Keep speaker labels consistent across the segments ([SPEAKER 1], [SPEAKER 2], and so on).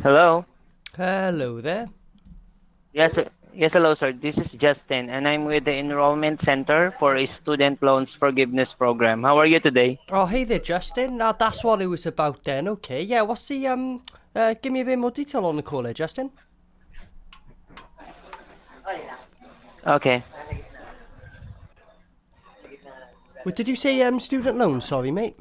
[SPEAKER 1] Hello.
[SPEAKER 2] Hello there.
[SPEAKER 1] Yes, hello, sir. This is Justin, and I'm with the Enrollment Center for a Student Loans Forgiveness Program. How are you today?
[SPEAKER 2] Oh, hey there, Justin. Now that's what it was about then. Okay, yeah. What's the Give me a bit more detail on the call there, Justin.
[SPEAKER 1] Okay.
[SPEAKER 2] What did you say? Student loan. Sorry, mate.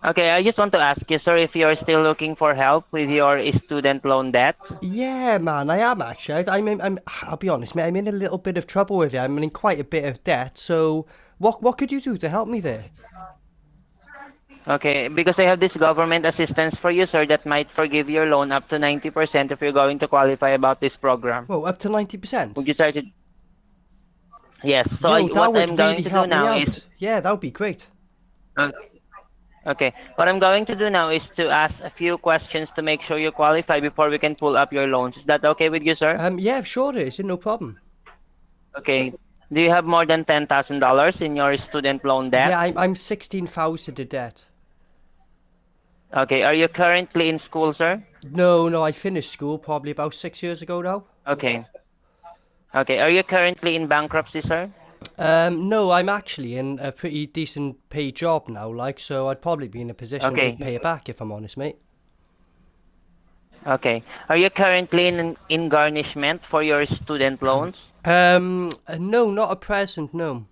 [SPEAKER 1] Okay, I just want to ask you, sir, if you're still looking for help with your student loan debt.
[SPEAKER 2] Yeah, man, I am actually. I'll be honest, mate. I'm in a little bit of trouble with it. I'm in quite a bit of debt. So, what could you do to help me there?
[SPEAKER 1] Okay, because I have this government assistance for you, sir, that might forgive your loan up to 90% if you're going to qualify about this program.
[SPEAKER 2] Whoa, up to 90%.
[SPEAKER 1] Would you try to? Yes. So
[SPEAKER 2] Yo, that
[SPEAKER 1] what I'm
[SPEAKER 2] would
[SPEAKER 1] going
[SPEAKER 2] really
[SPEAKER 1] to do
[SPEAKER 2] help me
[SPEAKER 1] now is.
[SPEAKER 2] out. Yeah, that would be great.
[SPEAKER 1] Okay. What I'm going to do now is to ask a few questions to make sure you qualify before we can pull up your loans. Is that okay with you, sir?
[SPEAKER 2] Yeah, sure it is. No problem.
[SPEAKER 1] Okay. Do you have more than $10,000 in your student loan debt?
[SPEAKER 2] Yeah, I'm 16,000 in debt.
[SPEAKER 1] Okay. Are you currently in school, sir?
[SPEAKER 2] No, I finished school probably about 6 years ago now.
[SPEAKER 1] Okay. Okay. Are you currently in bankruptcy, sir?
[SPEAKER 2] No, I'm actually in a pretty decent paid job now, like, so I'd probably be in a position to
[SPEAKER 1] Okay.
[SPEAKER 2] pay it back if I'm honest, mate.
[SPEAKER 1] Okay. Are you currently in garnishment for your student loans?
[SPEAKER 2] No, not at present, no.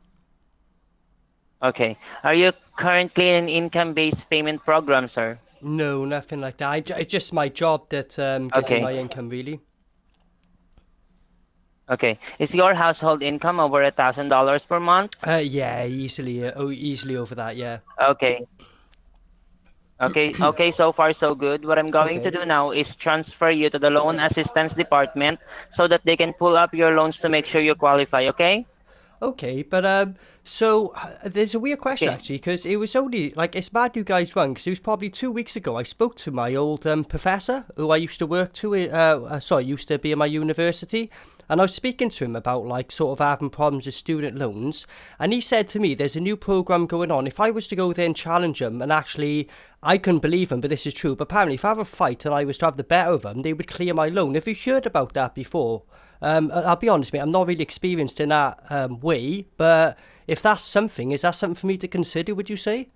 [SPEAKER 1] Okay. Are you currently in an income-based payment program, sir?
[SPEAKER 2] No, nothing like that. It's just my job that gives me
[SPEAKER 1] Okay.
[SPEAKER 2] my income, really.
[SPEAKER 1] Okay. Is your household income over $1,000 per month?
[SPEAKER 2] Yeah, easily over that, yeah.
[SPEAKER 1] Okay. Okay, so far so good. What I'm going to
[SPEAKER 2] Okay.
[SPEAKER 1] do now is transfer you to the loan assistance department so that they can pull up your loans to make sure you qualify, okay?
[SPEAKER 2] Okay, but there's a weird question
[SPEAKER 1] Okay.
[SPEAKER 2] actually, because it was only like it's bad you guys rang, because it was probably 2 weeks ago. I spoke to my old professor who I used to work to. Used to be in my university, and I was speaking to him about like sort of having problems with student loans, and he said to me, "There's a new program going on. If I was to go there and challenge him, and actually I couldn't believe him, but this is true. But apparently, if I have a fight and I was to have the better of them, they would clear my loan. Have you heard about that before?" I'll be honest, mate, I'm not really experienced in that way, but if that's something, is that something for me to consider, would you say?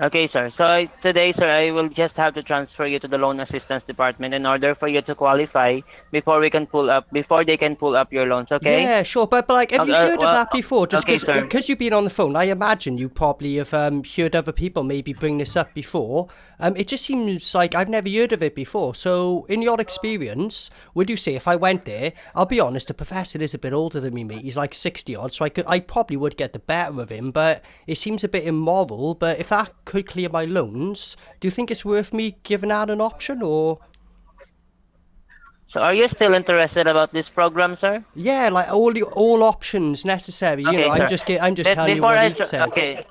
[SPEAKER 1] Okay, sir. So today, sir, I will just have to transfer you to the loan assistance department in order for you to qualify before they can pull up your loans, okay?
[SPEAKER 2] Yeah, sure, but like, have you heard of
[SPEAKER 1] Well,
[SPEAKER 2] that before? Just
[SPEAKER 1] okay, sir.
[SPEAKER 2] because you've been on the phone, I imagine you probably have heard other people maybe bring this up before. It just seems like I've never heard of it before. So, in your experience, would you say if I went there, I'll be honest, the professor is a bit older than me, mate. He's like 60 odd, so I probably would get the better of him. But it seems a bit immoral. But if that could clear my loans, do you think it's worth me giving that an option or?
[SPEAKER 1] So are you still interested about this program, sir?
[SPEAKER 2] Yeah, like all options necessary.
[SPEAKER 1] Okay, sir.
[SPEAKER 2] I'm just telling you
[SPEAKER 1] Before
[SPEAKER 2] what
[SPEAKER 1] I
[SPEAKER 2] he said.
[SPEAKER 1] okay.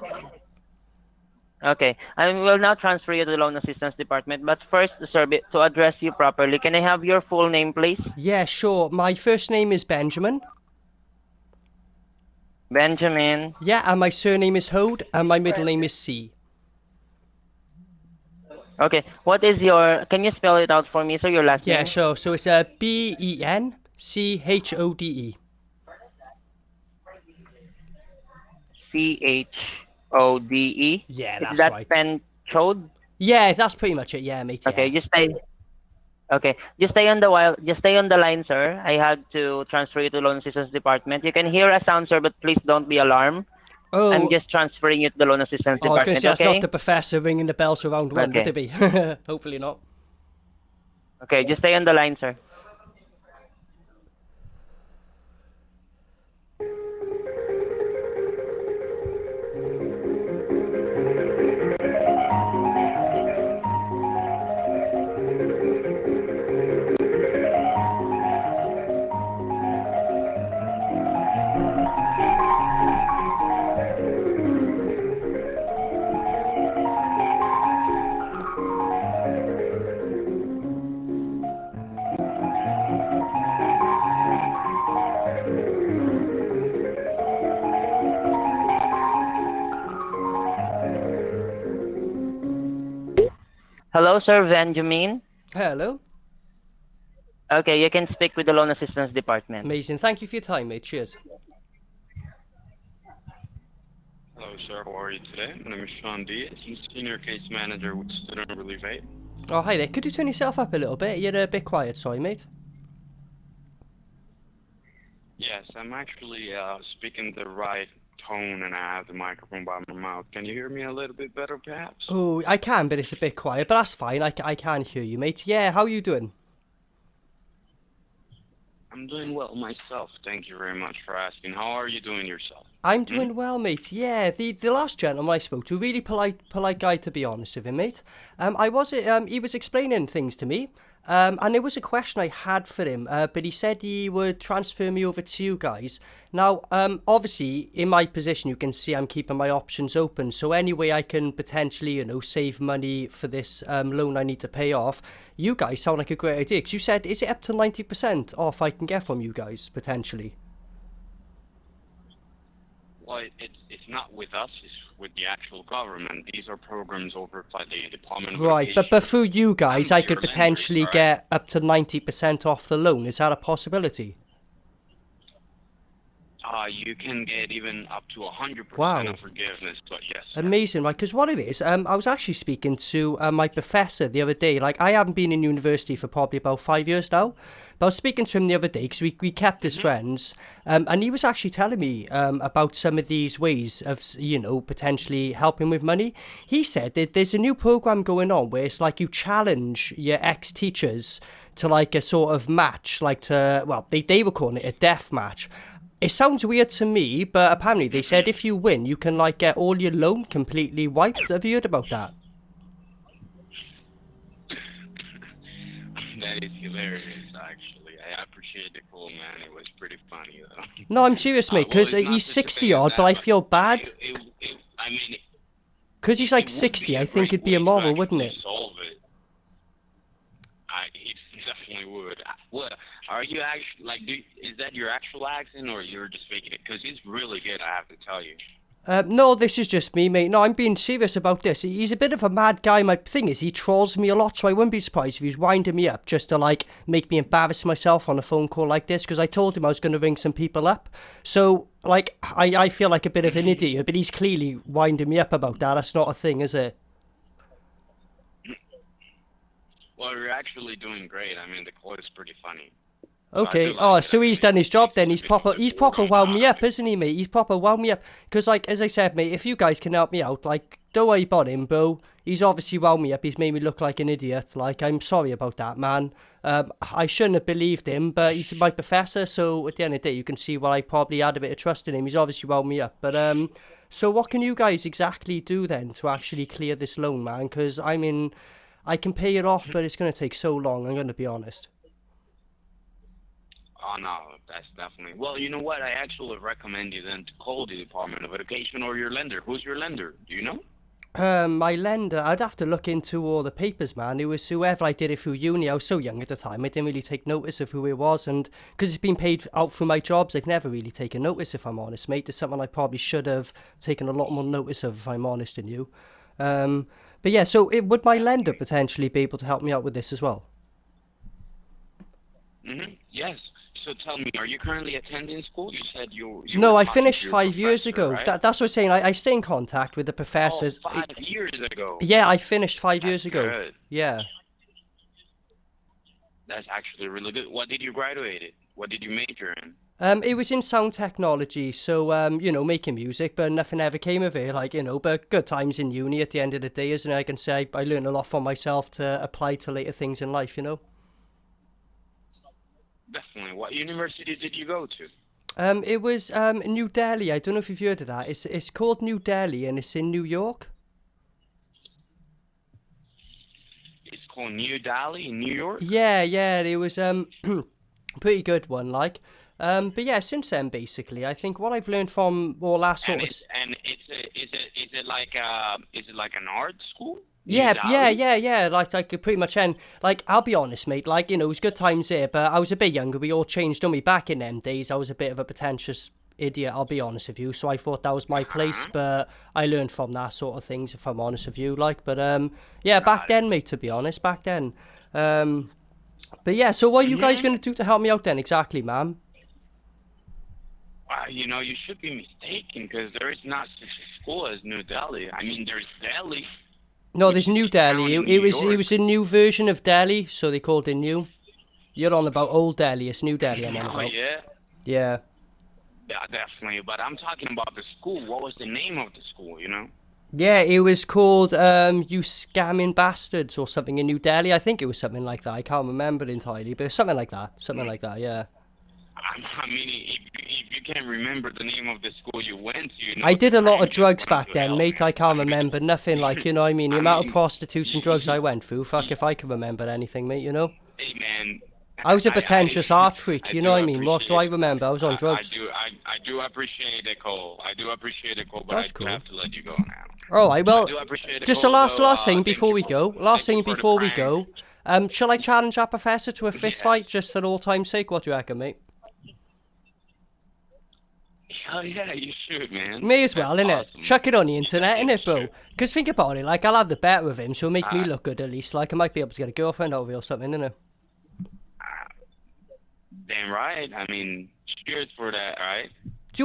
[SPEAKER 1] Okay, I will now transfer you to the loan assistance department. But first, sir, to address you properly, can I have your full name, please?
[SPEAKER 2] Yeah, sure. My first name is Benjamin.
[SPEAKER 1] Benjamin.
[SPEAKER 2] Yeah, and my surname is Hode, and my middle name is C.
[SPEAKER 1] Okay, what is your? Can you spell it out for me, sir? Your last
[SPEAKER 2] Yeah,
[SPEAKER 1] name?
[SPEAKER 2] sure. So it's Benchode.
[SPEAKER 1] Chode.
[SPEAKER 2] Yeah,
[SPEAKER 1] Is
[SPEAKER 2] that's
[SPEAKER 1] that
[SPEAKER 2] right.
[SPEAKER 1] Penchode?
[SPEAKER 2] Yeah, that's pretty much it. Yeah, mate.
[SPEAKER 1] Okay,
[SPEAKER 2] Yeah.
[SPEAKER 1] just stay. Okay, just stay on the line, sir. I had to transfer you to loan assistance department. You can hear a sound, sir, but please don't be alarmed. I'm
[SPEAKER 2] Oh,
[SPEAKER 1] just transferring you to the loan assistance
[SPEAKER 2] I was going to
[SPEAKER 1] department.
[SPEAKER 2] say that's not
[SPEAKER 1] Okay?
[SPEAKER 2] the professor ringing the bells around one, would
[SPEAKER 1] Okay.
[SPEAKER 2] it be? Hopefully not.
[SPEAKER 1] Okay, just stay on the line, sir. Hello, Sir Benjamin.
[SPEAKER 2] Hello.
[SPEAKER 1] Okay, you can speak with the loan assistance department.
[SPEAKER 2] Amazing. Thank you for your time, mate. Cheers.
[SPEAKER 3] Hello, sir. How are you today? My name is Sean Diaz. I'm Senior Case Manager with Student Relief Aid.
[SPEAKER 2] Oh, hi there. Could you turn yourself up a little bit? You're a bit quiet, sorry, mate.
[SPEAKER 3] Yes, I'm actually speaking the right tone and I have the microphone by my mouth. Can you hear me a little bit better, perhaps?
[SPEAKER 2] Oh, I can, but it's a bit quiet. But that's fine. I can hear you, mate. Yeah, how are you doing?
[SPEAKER 3] I'm doing well myself. Thank you very much for asking. How are you doing yourself?
[SPEAKER 2] I'm doing well, mate. Yeah, the last gentleman I spoke to, really polite guy, to be honest with him, mate. He was explaining things to me, and there was a question I had for him, but he said he would transfer me over to you guys. Now, obviously, in my position, you can see I'm keeping my options open, so any way I can potentially, save money for this loan I need to pay off, you guys sound like a great idea, because you said, is it up to 90% off I can get from you guys, potentially?
[SPEAKER 3] Well, it's not with us. It's with the actual government. These are programs over by the Department of
[SPEAKER 2] Right,
[SPEAKER 3] Education.
[SPEAKER 2] but through you guys, I
[SPEAKER 3] And
[SPEAKER 2] could
[SPEAKER 3] your
[SPEAKER 2] potentially
[SPEAKER 3] lenders, all right?
[SPEAKER 2] get up to 90% off the loan. Is that a possibility?
[SPEAKER 3] You can get even up to 100%
[SPEAKER 2] Wow.
[SPEAKER 3] of forgiveness, but yes, sir.
[SPEAKER 2] Amazing, right? Because what it is, I was actually speaking to my professor the other day. Like, I haven't been in university for probably about 5 years now. But I was speaking to him the other day because we kept as friends. And he was actually telling me about some of these ways of, potentially helping with money. He said that there's a new program going on where it's like you challenge your ex-teachers to like a sort of match, like they were calling it a death match. It sounds weird to me, but apparently they said if you win, you can like get all your loan completely wiped. Have you heard about that?
[SPEAKER 3] That is hilarious, actually. I appreciate the call, man. It was pretty funny, though.
[SPEAKER 2] No, I'm serious, mate,
[SPEAKER 3] Well,
[SPEAKER 2] because
[SPEAKER 3] it's not
[SPEAKER 2] he's
[SPEAKER 3] such a
[SPEAKER 2] 60
[SPEAKER 3] thing as
[SPEAKER 2] odd,
[SPEAKER 3] that,
[SPEAKER 2] but I feel bad.
[SPEAKER 3] I mean,
[SPEAKER 2] Because he's
[SPEAKER 3] it
[SPEAKER 2] like
[SPEAKER 3] would
[SPEAKER 2] 60,
[SPEAKER 3] be a
[SPEAKER 2] I think
[SPEAKER 3] great
[SPEAKER 2] it'd be
[SPEAKER 3] way to
[SPEAKER 2] immoral, wouldn't
[SPEAKER 3] actually
[SPEAKER 2] it?
[SPEAKER 3] solve it. It definitely would. What are you actually like? Is that your actual accent, or you're just faking it? Because it's really good, I have to tell you.
[SPEAKER 2] No, this is just me, mate. No, I'm being serious about this. He's a bit of a mad guy. My thing is, he trolls me a lot, so I wouldn't be surprised if he's winding me up just to, like, make me embarrass myself on a phone call like this, because I told him I was going to ring some people up. So, like, I feel like a bit of an idiot, but he's clearly winding me up about that. That's not a thing, is it?
[SPEAKER 3] Well, you're actually doing great. I mean, the call is pretty funny.
[SPEAKER 2] Okay.
[SPEAKER 3] like
[SPEAKER 2] Oh,
[SPEAKER 3] it.
[SPEAKER 2] so
[SPEAKER 3] I
[SPEAKER 2] he's
[SPEAKER 3] mean,
[SPEAKER 2] done his job then.
[SPEAKER 3] it's
[SPEAKER 2] He's
[SPEAKER 3] a bit of
[SPEAKER 2] proper
[SPEAKER 3] a
[SPEAKER 2] wound me up,
[SPEAKER 3] format.
[SPEAKER 2] isn't he, mate? He's proper wound me up. Because, like, as I said, mate, if you guys can help me out, like, don't worry about him, bro. He's obviously wound me up. He's made me look like an idiot. Like, I'm sorry about that, man. I shouldn't have believed him, but he's my professor, so at the end of the day, you can see why I probably had a bit of trust in him. He's obviously wound me up. But, so what can you guys exactly do then to actually clear this loan, man? Because, I mean, I can pay it off, but it's going to take so long, I'm going to be honest.
[SPEAKER 3] Oh, no, that's definitely... Well, you know what? I actually recommend you then to call the Department of Education or your lender. Who's your lender? Do you know?
[SPEAKER 2] My lender, I'd have to look into all the papers, man. It was whoever I did it through uni. I was so young at the time, I didn't really take notice of who it was. And because it's been paid out through my jobs, I've never really taken notice, if I'm honest, mate. It's something I probably should have taken a lot more notice of, if I'm honest in you. But yeah, so would my lender potentially be able to help me out with this as well?
[SPEAKER 3] Yes. So tell me, are you currently attending school? You said you
[SPEAKER 2] No,
[SPEAKER 3] were
[SPEAKER 2] I
[SPEAKER 3] talking to
[SPEAKER 2] finished
[SPEAKER 3] your
[SPEAKER 2] 5 years
[SPEAKER 3] professor,
[SPEAKER 2] ago.
[SPEAKER 3] right?
[SPEAKER 2] That's what I'm saying. I stay in contact with the
[SPEAKER 3] Oh,
[SPEAKER 2] professors.
[SPEAKER 3] 5 years ago.
[SPEAKER 2] Yeah, I finished 5 years
[SPEAKER 3] That's
[SPEAKER 2] ago.
[SPEAKER 3] good.
[SPEAKER 2] Yeah.
[SPEAKER 3] That's actually really good. What did you graduate in? What did you major in?
[SPEAKER 2] It was in sound technology, so, making music, but nothing ever came of it, but good times in uni at the end of the day, isn't it? I can say I learned a lot from myself to apply to later things in life.
[SPEAKER 3] Definitely. What university did you go to?
[SPEAKER 2] It was, New Delhi. I don't know if you've heard of that. It's called New Delhi, and it's in New York.
[SPEAKER 3] It's called New Delhi in New York?
[SPEAKER 2] Yeah, it was, pretty good one, like. But yeah, since then, basically, I think what I've learned from all that sort of...
[SPEAKER 3] Is it like an art school? New
[SPEAKER 2] Yeah,
[SPEAKER 3] Delhi?
[SPEAKER 2] yeah. Like pretty much end. Like, I'll be honest, mate. Like, it was good times there, but I was a bit younger. We all changed, didn't we? Back in them days, I was a bit of a pretentious idiot, I'll be honest with you. So I thought that was my place, but I learned from that sort of things, if I'm honest with you. Like, but yeah, back then, mate. To be honest, back then. But yeah, so what are you guys gonna do to help me out then, exactly, ma'am?
[SPEAKER 3] You know, you should be mistaken because there is not such a school as New Delhi. I mean, there's Delhi.
[SPEAKER 2] No, there's New Delhi.
[SPEAKER 3] Town in
[SPEAKER 2] It
[SPEAKER 3] New
[SPEAKER 2] was
[SPEAKER 3] York.
[SPEAKER 2] a new version of Delhi, so they called it New. You're on about Old Delhi. It's New Delhi I'm on
[SPEAKER 3] Oh,
[SPEAKER 2] about.
[SPEAKER 3] yeah.
[SPEAKER 2] Yeah.
[SPEAKER 3] Yeah, definitely. But I'm talking about the school. What was the name of the school, you know?
[SPEAKER 2] Yeah, it was called You Scamming Bastards or something in New Delhi. I think it was something like that. I can't remember entirely, but something like that. Something like that, yeah.
[SPEAKER 3] I mean, if you can't remember the name of the school you went to, you know,
[SPEAKER 2] I did a lot of
[SPEAKER 3] I'm
[SPEAKER 2] drugs
[SPEAKER 3] going
[SPEAKER 2] back
[SPEAKER 3] to
[SPEAKER 2] then,
[SPEAKER 3] hell,
[SPEAKER 2] mate.
[SPEAKER 3] man.
[SPEAKER 2] I can't remember nothing, like, you know what I mean? The
[SPEAKER 3] I
[SPEAKER 2] amount of
[SPEAKER 3] mean,
[SPEAKER 2] prostitutes and drugs I went through, fuck if I can remember anything, mate, you know?
[SPEAKER 3] Hey, man.
[SPEAKER 2] I was a pretentious art freak,
[SPEAKER 3] I
[SPEAKER 2] you
[SPEAKER 3] do
[SPEAKER 2] know what I mean? What do I
[SPEAKER 3] appreciate-
[SPEAKER 2] remember? I was on
[SPEAKER 3] I
[SPEAKER 2] drugs.
[SPEAKER 3] do appreciate the call. I do appreciate the call, but
[SPEAKER 2] That's
[SPEAKER 3] I
[SPEAKER 2] cool.
[SPEAKER 3] do have to let you go now.
[SPEAKER 2] Alright, well,
[SPEAKER 3] I do appreciate the
[SPEAKER 2] just the
[SPEAKER 3] call,
[SPEAKER 2] last
[SPEAKER 3] though.
[SPEAKER 2] thing
[SPEAKER 3] Thank
[SPEAKER 2] before
[SPEAKER 3] you
[SPEAKER 2] we
[SPEAKER 3] for-
[SPEAKER 2] go. Last
[SPEAKER 3] thank
[SPEAKER 2] thing
[SPEAKER 3] you for the
[SPEAKER 2] before we
[SPEAKER 3] prank.
[SPEAKER 2] go. Shall I challenge our professor to a fist
[SPEAKER 3] Yeah.
[SPEAKER 2] fight just for all time's sake? What do you reckon, mate?
[SPEAKER 3] Hell yeah, you should, man.
[SPEAKER 2] May as well,
[SPEAKER 3] That's
[SPEAKER 2] innit?
[SPEAKER 3] awesome.
[SPEAKER 2] Chuck it on the internet,
[SPEAKER 3] Yeah,
[SPEAKER 2] innit, bro?
[SPEAKER 3] sure.
[SPEAKER 2] Because think about it, like, I'll have the better of him, so he'll make me
[SPEAKER 3] Ah.
[SPEAKER 2] look good at least. Like, I might be able to get a girlfriend out of it or something, innit?
[SPEAKER 3] Damn right. I mean, cheers for that, right?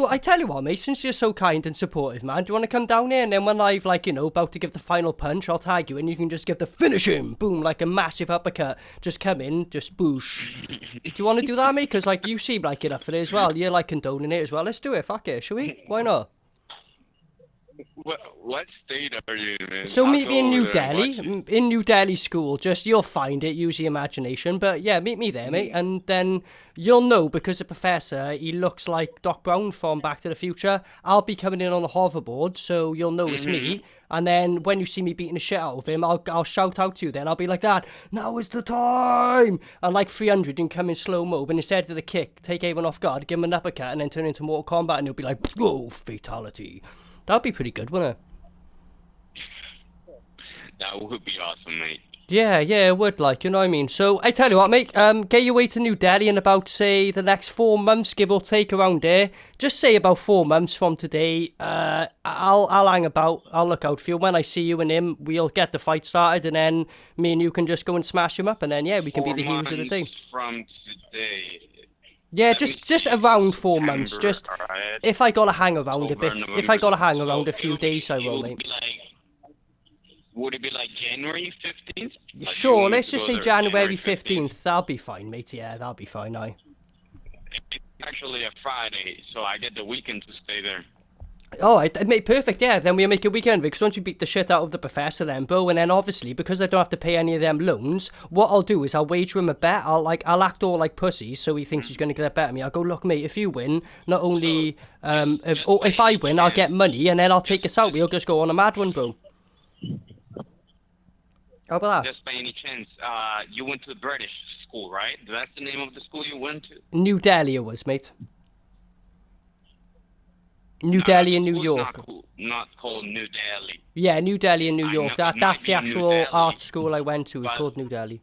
[SPEAKER 2] I tell you what, mate, since you're so kind and supportive, man, do you want to come down here and then when I've, like, you know, about to give the final punch, I'll tag you and you can just give the finish him, boom, like a massive uppercut. Just come in, just boosh. Do you want to do that, mate? Because, like, you seem like you're up for it as well. You're, like, condoning it as well. Let's do it, fuck it, shall we? Why not?
[SPEAKER 3] What state are you in?
[SPEAKER 2] So
[SPEAKER 3] I'll
[SPEAKER 2] meet
[SPEAKER 3] go
[SPEAKER 2] me in
[SPEAKER 3] over
[SPEAKER 2] New
[SPEAKER 3] there and
[SPEAKER 2] Delhi,
[SPEAKER 3] watch it.
[SPEAKER 2] in New Delhi school. Just you'll find it, use your imagination. But yeah, meet me there, mate, and then you'll know because the professor he looks like Doc Brown from Back to the Future. I'll be coming in on a hoverboard, so you'll know it's me. And then when you see me beating the shit out of him, I'll shout out to you. Then I'll be like that. Now is the time. And like 300 and come in slow mo. But instead of the kick, take everyone off guard, give him an uppercut, and then turn into Mortal Kombat, and he'll be like, whoa, fatality. That'd be pretty good, wouldn't it?
[SPEAKER 3] That would be awesome, mate.
[SPEAKER 2] Yeah, it would, like, you know what I mean? So, I tell you what, mate, get your way to New Delhi in about, say, the next 4 months, give or take, around there. Just say about 4 months from today. I'll hang about, I'll look out for you. When I see you and him, we'll get the fight started, and then me and you can just go and smash him up, and then, yeah, we can be
[SPEAKER 3] 4
[SPEAKER 2] the heroes of the
[SPEAKER 3] months
[SPEAKER 2] day.
[SPEAKER 3] from today.
[SPEAKER 2] Yeah,
[SPEAKER 3] Let me
[SPEAKER 2] just
[SPEAKER 3] see,
[SPEAKER 2] around 4 months,
[SPEAKER 3] September,
[SPEAKER 2] just,
[SPEAKER 3] alright.
[SPEAKER 2] if I gotta hang around a bit,
[SPEAKER 3] October,
[SPEAKER 2] if I gotta hang
[SPEAKER 3] November,
[SPEAKER 2] around a
[SPEAKER 3] so
[SPEAKER 2] few days, I
[SPEAKER 3] it
[SPEAKER 2] will,
[SPEAKER 3] would
[SPEAKER 2] mate.
[SPEAKER 3] be like, would it be like January 15th? Like,
[SPEAKER 2] Sure,
[SPEAKER 3] you want me
[SPEAKER 2] let's
[SPEAKER 3] to
[SPEAKER 2] just
[SPEAKER 3] go
[SPEAKER 2] say
[SPEAKER 3] there
[SPEAKER 2] January 15th. That'll be fine, mate. Yeah, that'll be fine, aye.
[SPEAKER 3] It's actually a Friday, so I get the weekend to stay there.
[SPEAKER 2] Oh, mate, perfect, yeah. Then we'll make a weekend, because once you beat the shit out of the professor then, bro, and then obviously, because I don't have to pay any of them loans, what I'll do is I'll wager him a bet. I'll act all like pussy, so he thinks he's going to get a bet at me. I'll go, look, mate, if you win, not only, if I win, I'll get money, and then I'll take us out. We'll just go on a mad one, bro. How about that?
[SPEAKER 3] Just by any chance, you went to British school, right? That's the name of the school you went to?
[SPEAKER 2] New Delhi it was, mate. New Delhi in New
[SPEAKER 3] School's
[SPEAKER 2] York.
[SPEAKER 3] Not called New Delhi.
[SPEAKER 2] Yeah, New Delhi in New
[SPEAKER 3] I
[SPEAKER 2] York.
[SPEAKER 3] know, it
[SPEAKER 2] That's
[SPEAKER 3] might
[SPEAKER 2] the
[SPEAKER 3] be New
[SPEAKER 2] actual
[SPEAKER 3] Delhi,
[SPEAKER 2] art school I went to. It's
[SPEAKER 3] but-
[SPEAKER 2] called New Delhi.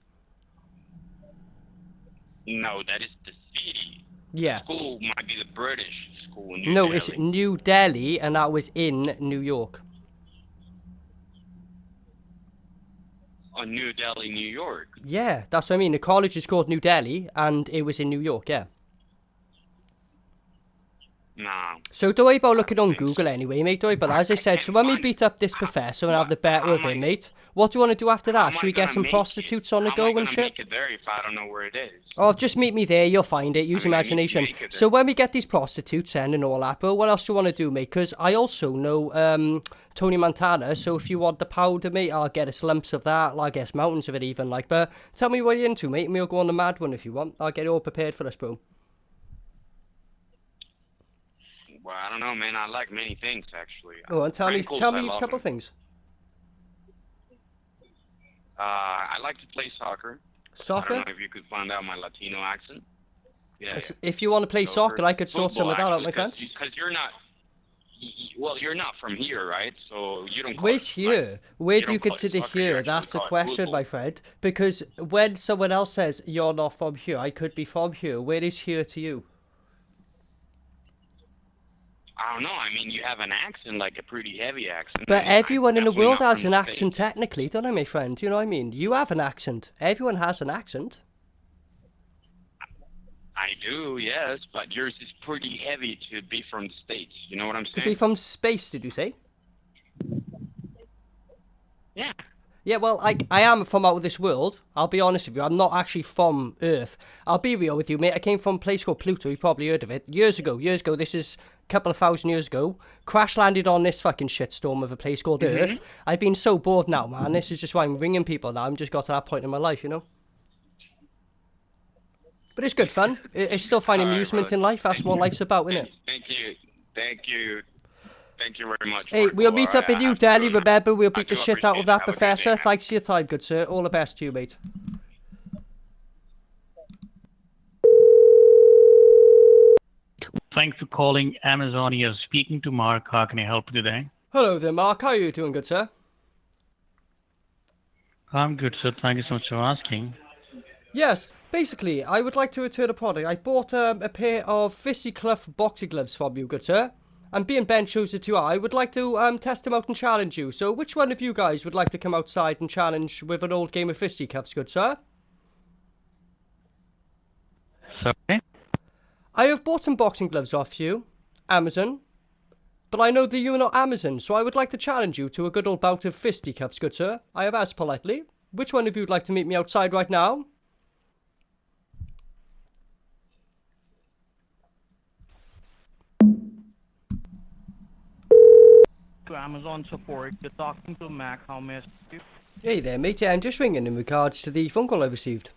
[SPEAKER 3] No, that is the city.
[SPEAKER 2] Yeah.
[SPEAKER 3] School might be the British school. New
[SPEAKER 2] No,
[SPEAKER 3] Delhi.
[SPEAKER 2] it's New Delhi, and that was in New York.
[SPEAKER 3] Oh, New Delhi, New York.
[SPEAKER 2] Yeah, that's what I mean. The college is called New Delhi, and it was in New York, yeah.
[SPEAKER 3] Nah.
[SPEAKER 2] So don't worry about looking on Google anyway, mate. Don't worry about that. As I said, so when we beat up this professor and have the better of him, mate, what do you want to do after that? Should we get some prostitutes on the go and shit?
[SPEAKER 3] Make it there if I don't know where it is.
[SPEAKER 2] Oh, just meet me there, you'll find it, use
[SPEAKER 3] I mean, I need to
[SPEAKER 2] imagination.
[SPEAKER 3] make it
[SPEAKER 2] So when we get these prostitutes in and all that, bro, what else do you want to do, mate? Because I also know Tony Montana, so if you want the powder, mate, I'll get us lumps of that, I'll get us mountains of it even, like. But tell me what you're into, mate, and we'll go on the mad one if you want. I'll get it all prepared for us, bro.
[SPEAKER 3] Well, I don't know, man. I like many things, actually.
[SPEAKER 2] Oh, and tell me
[SPEAKER 3] Frankles,
[SPEAKER 2] a
[SPEAKER 3] I love
[SPEAKER 2] couple
[SPEAKER 3] them.
[SPEAKER 2] things.
[SPEAKER 3] I like to play soccer. I
[SPEAKER 2] Soccer?
[SPEAKER 3] don't know if you could find out my Latino accent. Yeah.
[SPEAKER 2] If you want to play
[SPEAKER 3] Go
[SPEAKER 2] soccer,
[SPEAKER 3] for
[SPEAKER 2] I could sort some of that out, my friend.
[SPEAKER 3] Because you're not. Well, you're not from here, right? So you don't. Call
[SPEAKER 2] Where's
[SPEAKER 3] it,
[SPEAKER 2] here?
[SPEAKER 3] like,
[SPEAKER 2] Where
[SPEAKER 3] you
[SPEAKER 2] do you
[SPEAKER 3] don't call it
[SPEAKER 2] consider
[SPEAKER 3] soccer, you
[SPEAKER 2] here?
[SPEAKER 3] actually
[SPEAKER 2] That's the
[SPEAKER 3] call it
[SPEAKER 2] question,
[SPEAKER 3] football.
[SPEAKER 2] my friend. Because when someone else says you're not from here, I could be from here. Where is here to you?
[SPEAKER 3] I don't know. I mean, you have an accent, like a pretty heavy accent.
[SPEAKER 2] But
[SPEAKER 3] I mean,
[SPEAKER 2] everyone in the
[SPEAKER 3] definitely
[SPEAKER 2] world
[SPEAKER 3] not
[SPEAKER 2] has
[SPEAKER 3] from
[SPEAKER 2] an
[SPEAKER 3] the
[SPEAKER 2] accent,
[SPEAKER 3] States.
[SPEAKER 2] technically, don't they, my friend? You know what I mean? You have an accent. Everyone has an accent.
[SPEAKER 3] I do, yes, but yours is pretty heavy to be from the States. You know what I'm
[SPEAKER 2] To be
[SPEAKER 3] saying?
[SPEAKER 2] from space, did you say?
[SPEAKER 3] Yeah.
[SPEAKER 2] Yeah, well, I am from out of this world. I'll be honest with you. I'm not actually from Earth. I'll be real with you, mate. I came from a place called Pluto. You probably heard of it. Years ago. This is a couple of thousand years ago. Crash landed on this fucking shitstorm of a place called Earth. I've been so bored now, man. This is just why I'm ringing people now. I'm just got to that point in my life, you know? But it's good fun. I still find
[SPEAKER 3] All right,
[SPEAKER 2] amusement
[SPEAKER 3] brother.
[SPEAKER 2] in life. That's what life's about, isn't it?
[SPEAKER 3] Thank you. Thank you. Thank you very much.
[SPEAKER 2] Hey,
[SPEAKER 3] for the
[SPEAKER 2] we'll
[SPEAKER 3] call,
[SPEAKER 2] meet
[SPEAKER 3] all
[SPEAKER 2] up
[SPEAKER 3] right?
[SPEAKER 2] in
[SPEAKER 3] I
[SPEAKER 2] New
[SPEAKER 3] have to
[SPEAKER 2] Delhi.
[SPEAKER 3] go now.
[SPEAKER 2] Remember, we'll
[SPEAKER 3] I
[SPEAKER 2] beat the
[SPEAKER 3] do
[SPEAKER 2] shit out of
[SPEAKER 3] appreciate it.
[SPEAKER 2] that
[SPEAKER 3] Have a good day,
[SPEAKER 2] professor.
[SPEAKER 3] man.
[SPEAKER 2] Thanks for your time, good sir. All the best to you, mate.
[SPEAKER 4] Thanks for calling Amazon. You're speaking to Mark. How can I help you today?
[SPEAKER 2] Hello there, Mark. How are you doing, good sir?
[SPEAKER 4] I'm good, sir. Thank you so much for asking.
[SPEAKER 2] Yes, basically, I would like to return a product. I bought a pair of fisty boxing gloves from you, good sir. And being Ben shows it to I would like to test them out and challenge you. So which one of you guys would like to come outside and challenge with an old game of fisticuffs, good sir?
[SPEAKER 4] Sorry?
[SPEAKER 2] I have bought some boxing gloves off you, Amazon. But I know that you are not Amazon, so I would like to challenge you to a good old bout of fisticuffs, good sir. I have asked politely. Which one of you would like to meet me outside right now?
[SPEAKER 5] To Amazon support. You're talking to Mac. How may I assist you?
[SPEAKER 2] Hey there, mate. Yeah, I'm just ringing in regards to the phone call I received.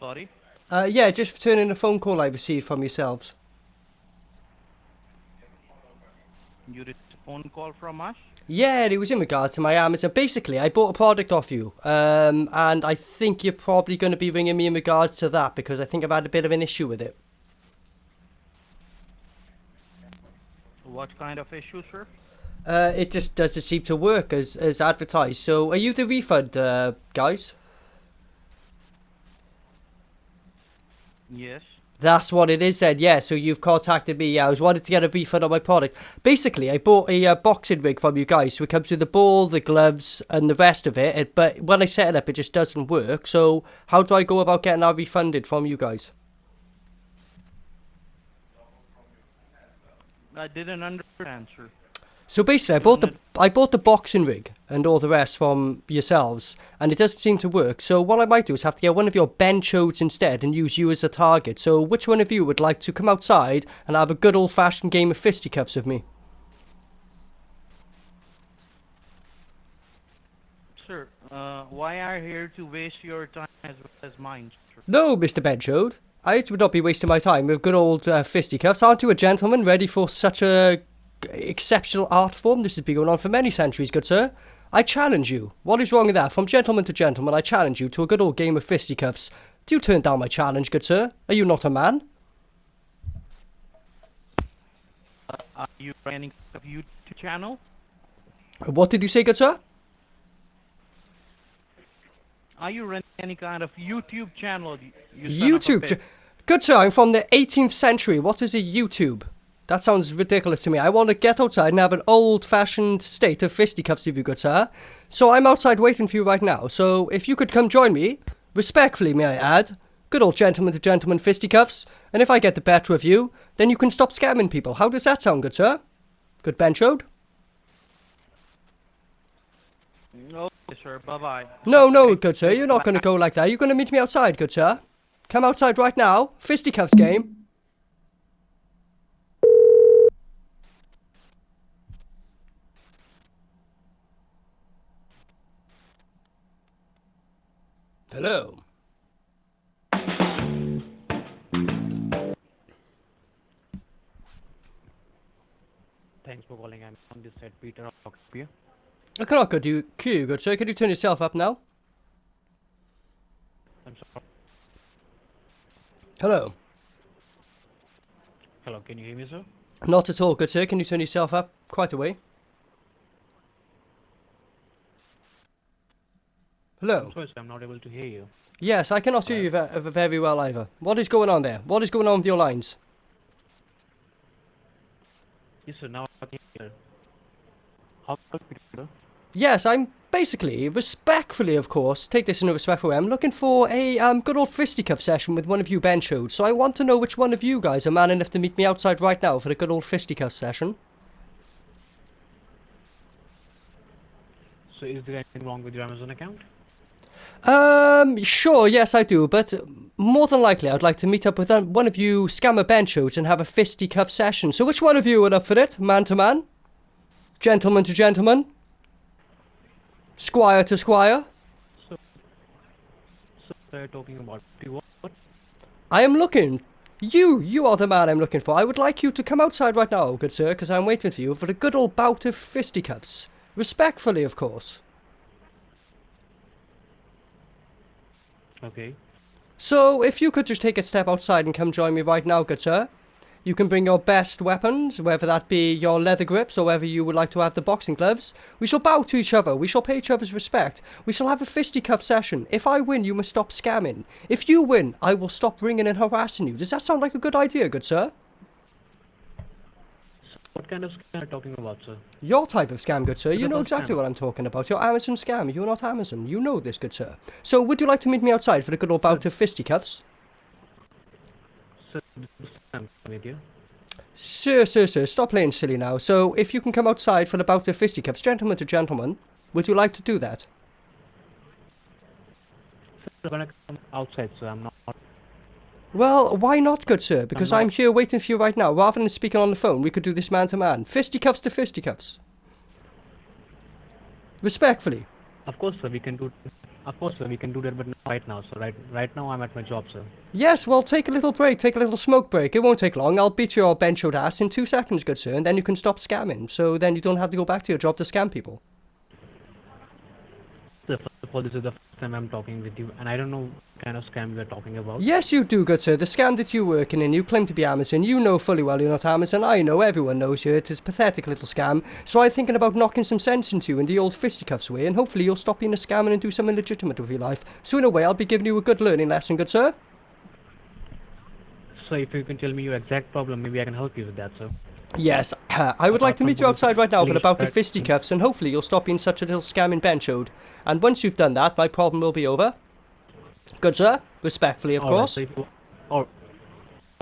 [SPEAKER 5] Sorry.
[SPEAKER 2] Yeah, just returning a phone call I received from yourselves.
[SPEAKER 5] You received a phone call from us?
[SPEAKER 2] Yeah, it was in regards to my Amazon. Basically, I bought a product off you, and I think you're probably going to be ringing me in regards to that because I think I've had a bit of an issue with it.
[SPEAKER 5] What kind of issue, sir?
[SPEAKER 2] It just doesn't seem to work as advertised. So, are you the refund guys?
[SPEAKER 5] Yes.
[SPEAKER 2] That's what it is then, yeah. So you've contacted me, yeah. I was wanting to get a refund on my product. Basically, I bought a boxing rig from you guys. So it comes with the ball, the gloves, and the rest of it. But when I set it up, it just doesn't work. So how do I go about getting that refunded from you guys?
[SPEAKER 5] I didn't understand, sir.
[SPEAKER 2] So basically, I bought the boxing rig and all the rest from yourselves, and it doesn't seem to work. So what I might do is have to get one of your benchodes instead and use you as a target. So which one of you would like to come outside and have a good old-fashioned game of fisticuffs with me?
[SPEAKER 5] Sir, why are you here to waste your time as well as mine, sir?
[SPEAKER 2] No, Mr. Benchode. I would not be wasting my time with good old fisticuffs. Aren't you a gentleman ready for such a exceptional art form? This has been going on for many centuries, good sir. I challenge you. What is wrong with that? From gentleman to gentleman, I challenge you to a good old game of fisticuffs. Do you turn down my challenge, good sir? Are you not a man?
[SPEAKER 5] Are you running a YouTube channel?
[SPEAKER 2] What did you say, good sir?
[SPEAKER 5] Are you running any kind of YouTube channel? You son of a bitch?
[SPEAKER 2] Good sir, I'm from the 18th century. What is a YouTube? That sounds ridiculous to me. I want to get outside and have an old-fashioned state of fisticuffs with you, good sir. So I'm outside waiting for you right now. So if you could come join me, respectfully may I add, good old gentleman to gentleman fisticuffs. And if I get the better of you, then you can stop scamming people. How does that sound, good sir? Good benchode?
[SPEAKER 5] Okay, sir. Bye-bye.
[SPEAKER 2] No, good sir. You're not going to go like that. You're going to meet me outside, good sir. Come outside right now. Fisticuffs game. Hello.
[SPEAKER 5] Thanks for calling. I'm on this side, Peter Oxpier.
[SPEAKER 2] I cannot go to you, good sir. Could you turn yourself up now?
[SPEAKER 5] I'm sorry.
[SPEAKER 2] Hello.
[SPEAKER 5] Hello, can you hear me, sir?
[SPEAKER 2] Not at all, good sir. Can you turn yourself up quite a way? Hello.
[SPEAKER 5] I'm sorry, sir. I'm not able to hear you.
[SPEAKER 2] Yes, I cannot hear you very well either. What is going on there? What is going on with your lines?
[SPEAKER 5] Yes, sir. Now I can hear. How can I hear, sir?
[SPEAKER 2] Yes, I'm basically, respectfully, of course, take this in a respectful way. I'm looking for a good old fisticuff session with one of you benchos. So I want to know which one of you guys are man enough to meet me outside right now for a good old fisticuff session.
[SPEAKER 5] So is there anything wrong with your Amazon account?
[SPEAKER 2] Sure, yes I do, but more than likely I'd like to meet up with one of you scammer benchos and have a fisticuff session. So which one of you are up for it? Man to man? Gentleman to gentleman? Squire to squire?
[SPEAKER 5] So they're talking about what?
[SPEAKER 2] I am looking. You are the man I'm looking for. I would like you to come outside right now, good sir, because I'm waiting for you for a good old bout of fisticuffs. Respectfully, of course.
[SPEAKER 5] Okay.
[SPEAKER 2] So, if you could just take a step outside and come join me right now, good sir. You can bring your best weapons, whether that be your leather grips or whether you would like to have the boxing gloves. We shall bow to each other. We shall pay each other's respect. We shall have a fisticuff session. If I win, you must stop scamming. If you win, I will stop ringing and harassing you. Does that sound like a good idea, good sir?
[SPEAKER 5] What kind of scam are you talking about, sir?
[SPEAKER 2] Your type of scam, good sir. You know
[SPEAKER 5] What
[SPEAKER 2] exactly
[SPEAKER 5] scam?
[SPEAKER 2] what I'm talking about. Your Amazon scam. You're not Amazon. You know this, good sir. So, would you like to meet me outside for the good old bout of fisticuffs?
[SPEAKER 5] Sir, this is scam with you.
[SPEAKER 2] Sir, stop playing silly now. So, if you can come outside for the bout of fisticuffs, gentleman to gentleman, would you like to do that?
[SPEAKER 5] Sir, I'm gonna come outside, sir. I'm not.
[SPEAKER 2] Well, why not, good sir? Because I'm
[SPEAKER 5] not-
[SPEAKER 2] here waiting for you right now. Rather than speaking on the phone, we could do this man to man. Fisticuffs to fisticuffs. Respectfully.
[SPEAKER 5] Of course, sir. We can do. Of course, sir. We can do that, but not right now, sir. Right now, I'm at my job, sir.
[SPEAKER 2] Yes, well, take a little break. Take a little smoke break. It won't take long. I'll beat your benchoed ass in 2 seconds, good sir, and then you can stop scamming. So then you don't have to go back to your job to scam people.
[SPEAKER 5] Sir, first of all, this is the first time I'm talking with you, and I don't know what kind of scam you're talking about.
[SPEAKER 2] Yes, you do, good sir. The scam that you're working in, you claim to be Amazon. You know fully well you're not Amazon. I know, everyone knows you. It is a pathetic little scam. So I'm thinking about knocking some sense into you in the old fisticuffs way, and hopefully you'll stop being a scammer and do something legitimate with your life. So in a way, I'll be giving you a good learning lesson, good sir.
[SPEAKER 5] So if you can tell me your exact problem, maybe I can help you with that, sir.
[SPEAKER 2] Yes, I would like to meet you outside right now for the bout of fisticuffs, and hopefully you'll stop being such a little scamming benchode. And once you've done that, my problem will be over. Good sir, respectfully, of course.
[SPEAKER 5] All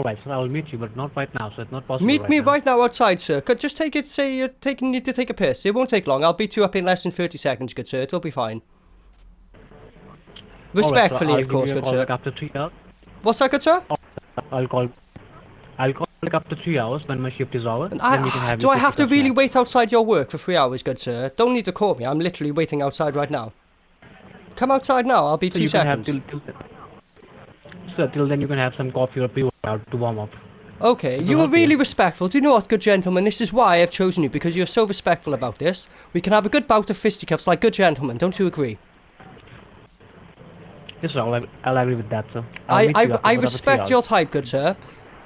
[SPEAKER 5] right, sir. I will meet you, but not right now, sir. It's not possible.
[SPEAKER 2] Meet me
[SPEAKER 5] now.
[SPEAKER 2] right now outside, sir. Could just take it, say you need to take a piss. It won't take long. I'll beat you up in less than 30 seconds, good sir. It'll be fine. Respectfully,
[SPEAKER 5] All right,
[SPEAKER 2] of course,
[SPEAKER 5] I'll
[SPEAKER 2] good
[SPEAKER 5] give you a call
[SPEAKER 2] sir.
[SPEAKER 5] back after 3 hours.
[SPEAKER 2] What's that, good sir?
[SPEAKER 5] I'll call back after 3 hours when my shift is over.
[SPEAKER 2] And
[SPEAKER 5] then we can have
[SPEAKER 2] do
[SPEAKER 5] your
[SPEAKER 2] I have to
[SPEAKER 5] fisticuffs
[SPEAKER 2] really
[SPEAKER 5] next.
[SPEAKER 2] wait outside your work for 3 hours, good sir? Don't need to call me. I'm literally waiting outside right now. Come outside now. I'll be
[SPEAKER 5] So
[SPEAKER 2] 2
[SPEAKER 5] you can
[SPEAKER 2] seconds.
[SPEAKER 5] have till then you can have some coffee or pre-workout to warm up.
[SPEAKER 2] Okay, you were really respectful. Do you know what, good gentleman? This is why I've chosen you, because you're so respectful about this. We can have a good bout of fisticuffs like good gentlemen. Don't you agree?
[SPEAKER 5] Yes, sir. I'll agree with that, sir. I'll meet you
[SPEAKER 2] I
[SPEAKER 5] after whatever 3
[SPEAKER 2] respect
[SPEAKER 5] hours.
[SPEAKER 2] your type, good sir.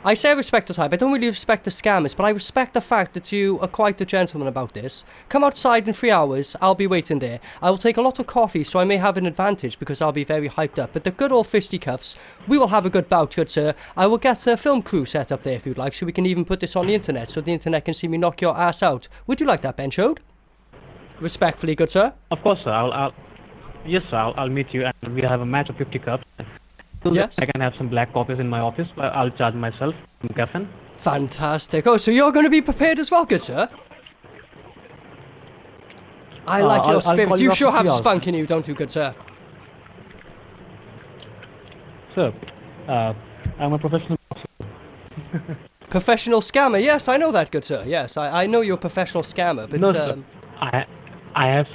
[SPEAKER 2] I say I respect the type. I don't really respect the scammers, but I respect the fact that you are quite a gentleman about this. Come outside in 3 hours. I'll be waiting there. I will take a lot of coffee, so I may have an advantage because I'll be very hyped up. But the good old fisticuffs, we will have a good bout, good sir. I will get a film crew set up there if you'd like, so we can even put this on the internet, so the internet can see me knock your ass out. Would you like that, benchode? Respectfully, good sir.
[SPEAKER 5] Of course, sir. Yes, sir. I'll meet you, and we'll have a match of 50 cups.
[SPEAKER 2] Yes.
[SPEAKER 5] I can have some black coffees in my office. I'll charge myself some caffeine.
[SPEAKER 2] Fantastic. Oh, so you're going to be prepared as well, good sir? I like your
[SPEAKER 5] I'll
[SPEAKER 2] spirit.
[SPEAKER 5] call
[SPEAKER 2] You
[SPEAKER 5] you
[SPEAKER 2] sure
[SPEAKER 5] after
[SPEAKER 2] have
[SPEAKER 5] 3 hours.
[SPEAKER 2] spunk in you, don't you, good sir?
[SPEAKER 5] Sir, I'm a professional boxer.
[SPEAKER 2] Professional scammer. Yes, I know that, good sir. Yes, I know you're a professional scammer, but...
[SPEAKER 5] No, sir. I have,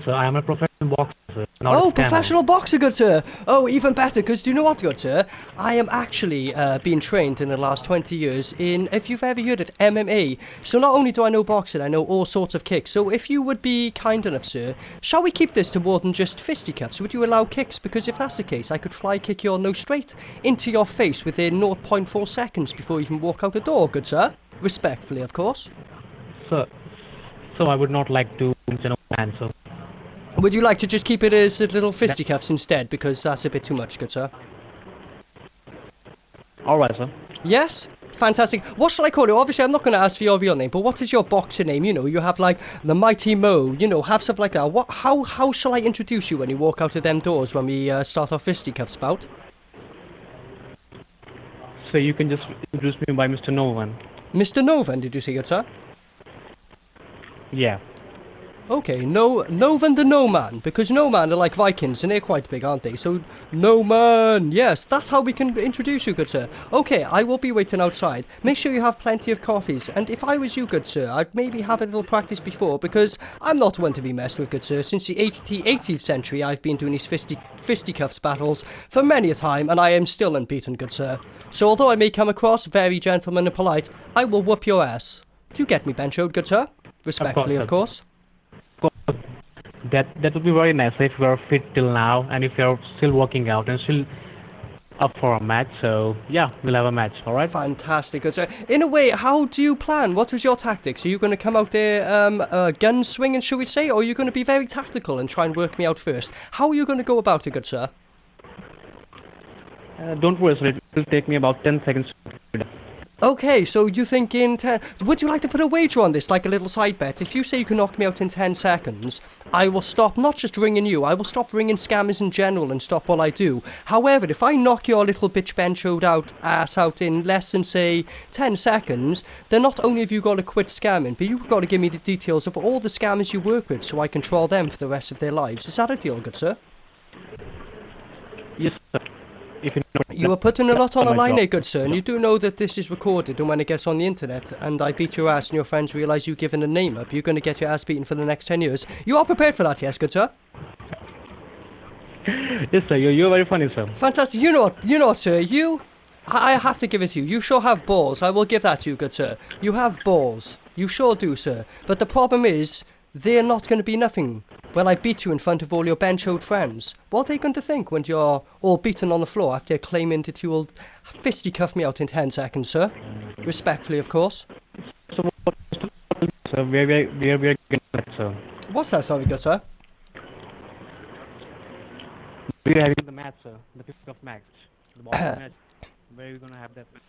[SPEAKER 5] sir. I am a professional boxer, sir. Not a
[SPEAKER 2] Oh,
[SPEAKER 5] scammer.
[SPEAKER 2] professional boxer, good sir. Oh, even better, because do you know what, good sir? I am actually being trained in the last 20 years in, if you've ever heard of MMA. So not only do I know boxing, I know all sorts of kicks. So if you would be kind enough, sir, shall we keep this to more than just fisticuffs? Would you allow kicks? Because if that's the case, I could fly kick your nose straight into your face within 0.4 seconds before you even walk out the door, good sir. Respectfully, of course.
[SPEAKER 5] Sir, so I would not like to, man, sir.
[SPEAKER 2] Would you like to just keep it as little fisticuffs instead, because that's a bit too much, good sir?
[SPEAKER 5] All right, sir.
[SPEAKER 2] Yes? Fantastic. What shall I call you? Obviously, I'm not going to ask for your real name, but what is your boxer name? You know, you have like the Mighty Mo, you know, have stuff like that. How shall I introduce you when you walk out of them doors when we start our fisticuffs bout?
[SPEAKER 5] So you can just introduce me by Mr. Novan.
[SPEAKER 2] Mr. Novan, did you say, good sir?
[SPEAKER 5] Yeah.
[SPEAKER 2] Okay, Novan the No Man, because No Man are like Vikings and they're quite big, aren't they? So, No Man, yes, that's how we can introduce you, good sir. Okay, I will be waiting outside. Make sure you have plenty of coffees, and if I was you, good sir, I'd maybe have a little practice before, because I'm not one to be messed with, good sir. Since the 18th century, I've been doing these fisticuffs battles for many a time, and I am still unbeaten, good sir. So although I may come across very gentleman and polite, I will whoop your ass. Do you get me, Benchode, good sir? Respectfully, of course.
[SPEAKER 5] That would be very nice if you are fit till now and if you are still working out and still up for a match. So yeah, we'll have a match. All right.
[SPEAKER 2] Fantastic, good sir. In a way, how do you plan? What is your tactics? Are you going to come out there gun swinging, shall we say, or are you going to be very tactical and try and work me out first? How are you going to go about it, good sir?
[SPEAKER 5] Don't worry, sir. It will take me about 10 seconds.
[SPEAKER 2] Okay, so you think in 10... Would you like to put a wager on this, like a little side bet? If you say you can knock me out in 10 seconds, I will stop not just ringing you, I will stop ringing scammers in general and stop what I do. However, if I knock your little bitch Benchode ass out in less than, say, 10 seconds, then not only have you got to quit scamming, but you've got to give me the details of all the scammers you work with so I can troll them for the rest of their lives. Is that a deal, good sir?
[SPEAKER 5] Yes, sir. If
[SPEAKER 2] you are putting a lot on the line there, good sir, and you do know that this is recorded, and when it gets on the internet, and I beat your ass and your friends realise you've given a name up, you're going to get your ass beaten for the next 10 years. You are prepared for that, yes, good sir?
[SPEAKER 5] Yes, sir. You're very funny, sir.
[SPEAKER 2] Fantastic. You know what, sir, I have to give it to you. You sure have balls. I will give that to you, good sir. You have balls. You sure do, sir. But the problem is, they're not going to be nothing. Well, I beat you in front of all your Benchode friends. What are they going to think when you're all beaten on the floor after claiming that you will fisticuff me out in 10 seconds, sir? Respectfully, of course.
[SPEAKER 5] So, sir, where we are getting that, sir?
[SPEAKER 2] What's that, sorry, good sir?
[SPEAKER 5] We are having the match, sir. The fisticuff match. The boxing match. Where are we going to have that match?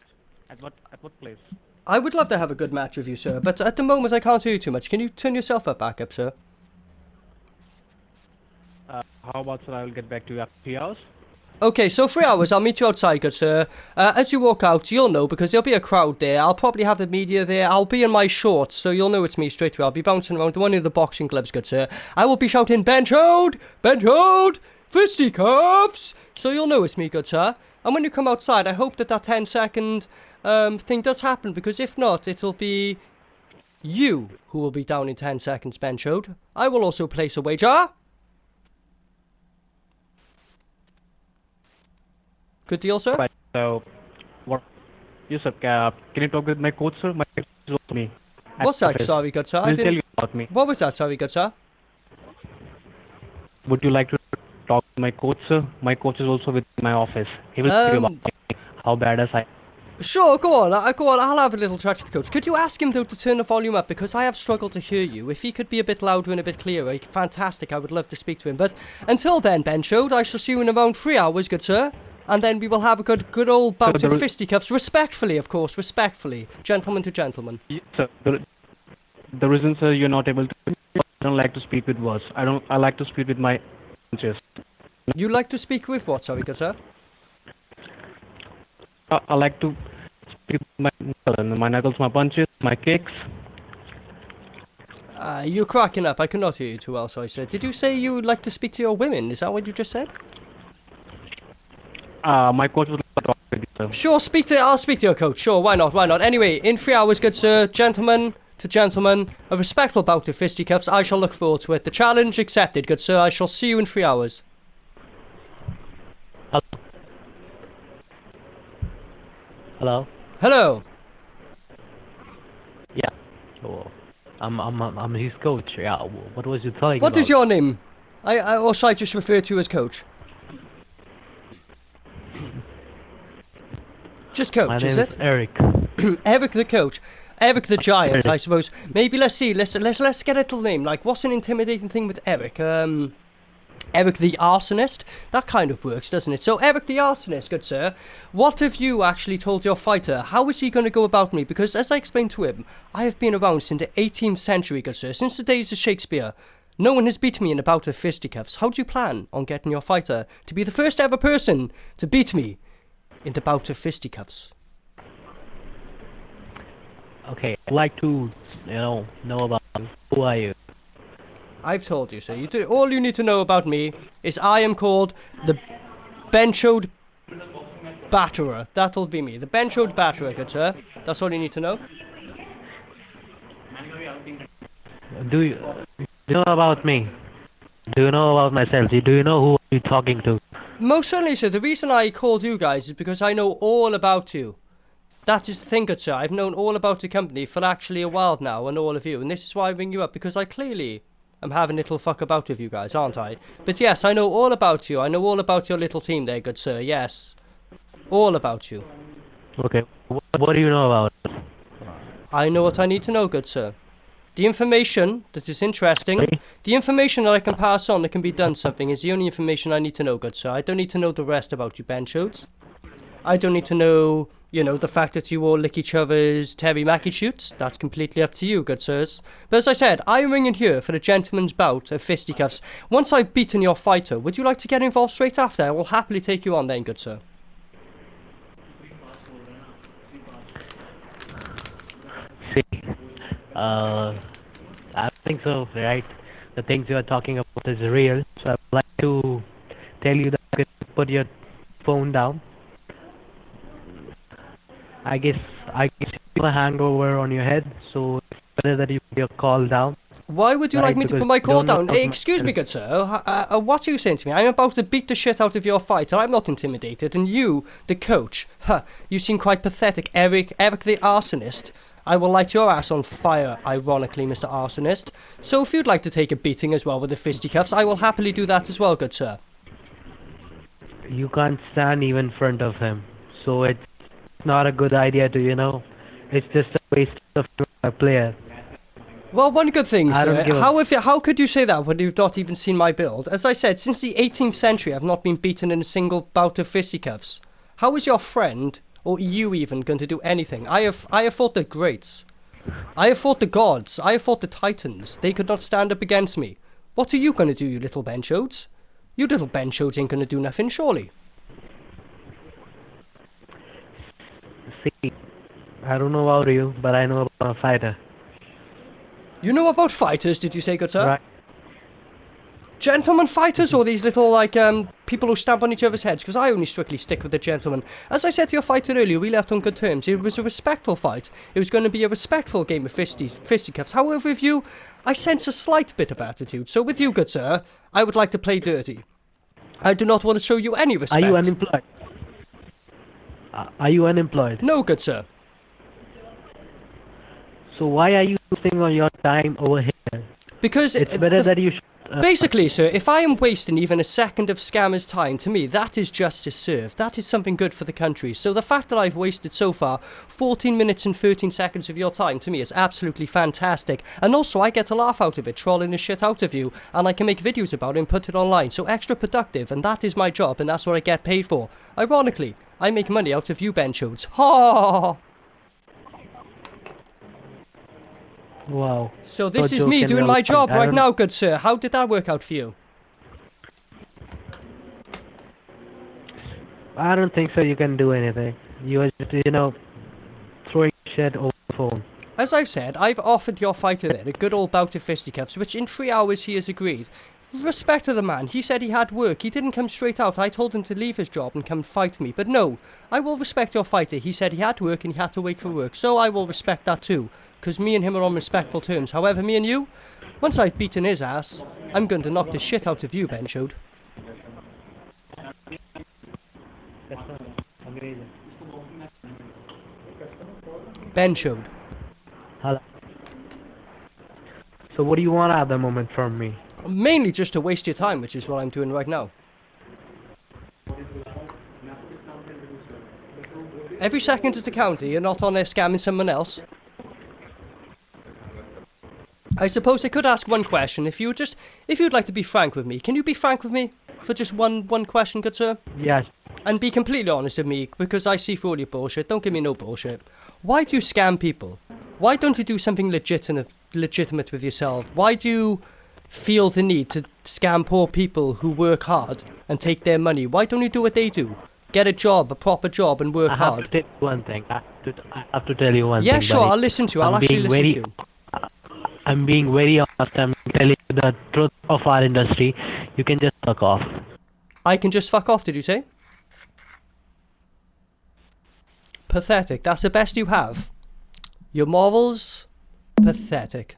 [SPEAKER 5] At what place?
[SPEAKER 2] I would love to have a good match with you, sir, but at the moment I can't hear you too much. Can you turn yourself back up, sir?
[SPEAKER 5] How about, sir, I will get back to you after 3 hours?
[SPEAKER 2] Okay, so 3 hours, I'll meet you outside, good sir. As you walk out, you'll know, because there'll be a crowd there. I'll probably have the media there. I'll be in my shorts, so you'll know it's me straight away. I'll be bouncing around the one of the boxing gloves, good sir. I will be shouting, Benchode! Benchode! Fisticuffs! So you'll know it's me, good sir. And when you come outside, I hope that 10-second thing does happen, because if not, it'll be you who will be down in 10 seconds, Benchode. I will also place a wager. Good deal, sir?
[SPEAKER 5] Right, so, what? Yes, sir. Can you talk with my coach, sir? My coach is with me.
[SPEAKER 2] What's that? Sorry, good sir.
[SPEAKER 5] He'll tell you about me.
[SPEAKER 2] What was that? Sorry, good sir.
[SPEAKER 5] Would you like to talk to my coach, sir? My coach is also with my office. He will tell you about me, how bad as I...
[SPEAKER 2] Sure, go on. I'll have a little chat with the coach. Could you ask him, though, to turn the volume up? Because I have struggled to hear you. If he could be a bit louder and a bit clearer, fantastic. I would love to speak to him. But until then, Benchode, I shall see you in around 3 hours, good sir. And then we will have a good old bout of fisticuffs. Respectfully, of course, respectfully. Gentleman to gentleman.
[SPEAKER 5] Yes, sir. The reason, sir, you're not able to... I don't like to speak with words. I like to speak with my punches.
[SPEAKER 2] You like to speak with what, sorry, good sir?
[SPEAKER 5] I like to speak with my knuckles, my punches, my kicks.
[SPEAKER 2] You're cracking up. I cannot hear you too well, sorry, sir. Did you say you would like to speak to your women? Is that what you just said?
[SPEAKER 5] My coach would like to talk with you, sir.
[SPEAKER 2] Sure, I'll speak to your coach. Sure, why not? Anyway, in 3 hours, good sir, gentlemen to gentlemen, a respectful bout of fisticuffs. I shall look forward to it. The challenge accepted, good sir. I shall see you in 3 hours.
[SPEAKER 6] Hello.
[SPEAKER 2] Hello.
[SPEAKER 6] Yeah. Oh, I'm his coach. Yeah. What was you talking
[SPEAKER 2] What
[SPEAKER 6] about?
[SPEAKER 2] is your name? Or shall I just refer to you as coach? Just coach,
[SPEAKER 6] My
[SPEAKER 2] is
[SPEAKER 6] name
[SPEAKER 2] it?
[SPEAKER 6] is Eric.
[SPEAKER 2] Eric the coach. Eric the Giant, I suppose. Maybe let's see. Let's get a little name. Like, what's an intimidating thing with Eric? Eric the Arsonist? That kind of works, doesn't it? So, Eric the Arsonist, good sir, what have you actually told your fighter? How is he going to go about me? Because, as I explained to him, I have been around since the 18th century, good sir, since the days of Shakespeare. No one has beat me in a bout of fisticuffs. How do you plan on getting your fighter to be the first ever person to beat me in the bout of fisticuffs?
[SPEAKER 6] Okay, I'd like to, know about you. Who are you?
[SPEAKER 2] I've told you, sir. All you need to know about me is I am called the Benchoed Batterer. That'll be me. The Benchoed Batterer, good sir. That's all you need to know.
[SPEAKER 6] Do you know about me? Do you know about myself? Do you know who you're talking to?
[SPEAKER 2] Most certainly, sir. The reason I called you guys is because I know all about you. That is the thing, good sir. I've known all about the company for actually a while now, and all of you. And this is why I ring you up, because I clearly am having a little fuck about with you guys, aren't I? But yes, I know all about you. I know all about your little team there, good sir. Yes. All about you.
[SPEAKER 6] Okay, what do you know about it?
[SPEAKER 2] I know what I need to know, good sir. The information that is interesting, the information that I can pass on that can be done something is the only information I need to know, good sir. I don't need to know the rest about you benchodes. I don't need to know, the fact that you all lick each other's Terry Mackie shoots. That's completely up to you, good sirs. But as I said, I'm ringing here for the gentleman's bout of fisticuffs. Once I've beaten your fighter, would you like to get involved straight after? I will happily take you on then, good sir.
[SPEAKER 6] See, I think so, right? The things you are talking about is real. So I'd like to tell you that you can put your phone down. I guess you have a hangover on your head, so it's better that you put your call down.
[SPEAKER 2] Why would you like me to put my call down? Excuse me, good sir. What are you saying to me? I'm about to beat the shit out of your fighter. I'm not intimidated. And you, the coach, you seem quite pathetic. Eric the Arsonist. I will light your ass on fire, ironically, Mr. Arsonist. So if you'd like to take a beating as well with the fisticuffs, I will happily do that as well, good sir.
[SPEAKER 6] You can't stand even in front of him, so it's not a good idea to, it's just a waste of a player.
[SPEAKER 2] Well, one good thing, sir. How could you say that when you've not even seen my build? As I said, since the 18th century, I've not been beaten in a single bout of fisticuffs. How is your friend, or you even, going to do anything? I have fought the greats. I have fought the gods. I have fought the titans. They could not stand up against me. What are you going to do, you little benchodes? You little benchodes ain't going to do nothing, surely.
[SPEAKER 6] See, I don't know about you, but I know about a fighter.
[SPEAKER 2] You know about fighters, did you say, good sir?
[SPEAKER 6] Right.
[SPEAKER 2] Gentlemen fighters, or these little, people who stamp on each other's heads? Because I only strictly stick with the gentlemen. As I said to your fighter earlier, we left on good terms. It was a respectful fight. It was going to be a respectful game of fisticuffs. However, with you, I sense a slight bit of attitude. So with you, good sir, I would like to play dirty. I do not want to show you any respect.
[SPEAKER 6] Are you unemployed? Are you unemployed?
[SPEAKER 2] No, good sir.
[SPEAKER 6] So why are you wasting all your time over here?
[SPEAKER 2] Because
[SPEAKER 6] it's better that you should...
[SPEAKER 2] Basically, sir, if I am wasting even a second of scammers' time, to me, that is justice served. That is something good for the country. So the fact that I've wasted so far 14 minutes and 13 seconds of your time, to me, is absolutely fantastic. And also, I get a laugh out of it, trolling the shit out of you, and I can make videos about it and put it online. So extra productive, and that is my job, and that's what I get paid for. Ironically, I make money out of you benchodes. Ha!
[SPEAKER 6] Wow.
[SPEAKER 2] So this is me doing my job right now, good sir. How did that work out for you?
[SPEAKER 6] I don't think so you can do anything. You are just, throwing shit over the phone.
[SPEAKER 2] As I've said, I've offered your fighter there a good old bout of fisticuffs, which in 3 hours he has agreed. Respect to the man. He said he had work. He didn't come straight out. I told him to leave his job and come fight me. But no, I will respect your fighter. He said he had work and he had to wait for work. So I will respect that too. Because me and him are on respectful terms. However, me and you, once I've beaten his ass, I'm going to knock the shit out of you, benchode. Benchode.
[SPEAKER 6] Hello. So what do you want at the moment from me?
[SPEAKER 2] Mainly just to waste your time, which is what I'm doing right now. Every second is a counter. You're not on there scamming someone else. I suppose I could ask one question. If you'd like to be frank with me, can you be frank with me for just one question, good sir?
[SPEAKER 6] Yes.
[SPEAKER 2] And be completely honest with me, because I see through all your bullshit. Don't give me no bullshit. Why do you scam people? Why don't you do something legitimate with yourself? Why do you feel the need to scam poor people who work hard and take their money? Why don't you do what they do? Get a job, a proper job, and work
[SPEAKER 6] I have
[SPEAKER 2] hard.
[SPEAKER 6] to tell you one thing. I have to tell you one
[SPEAKER 2] Yeah,
[SPEAKER 6] thing.
[SPEAKER 2] sure,
[SPEAKER 6] buddy.
[SPEAKER 2] I'll listen to you. I'll
[SPEAKER 6] I'm
[SPEAKER 2] actually
[SPEAKER 6] being
[SPEAKER 2] listen
[SPEAKER 6] very,
[SPEAKER 2] to you.
[SPEAKER 6] I'm being very honest. I'm telling you the truth of our industry. You can just fuck off.
[SPEAKER 2] I can just fuck off, did you say? Pathetic. That's the best you have. Your morals? Pathetic.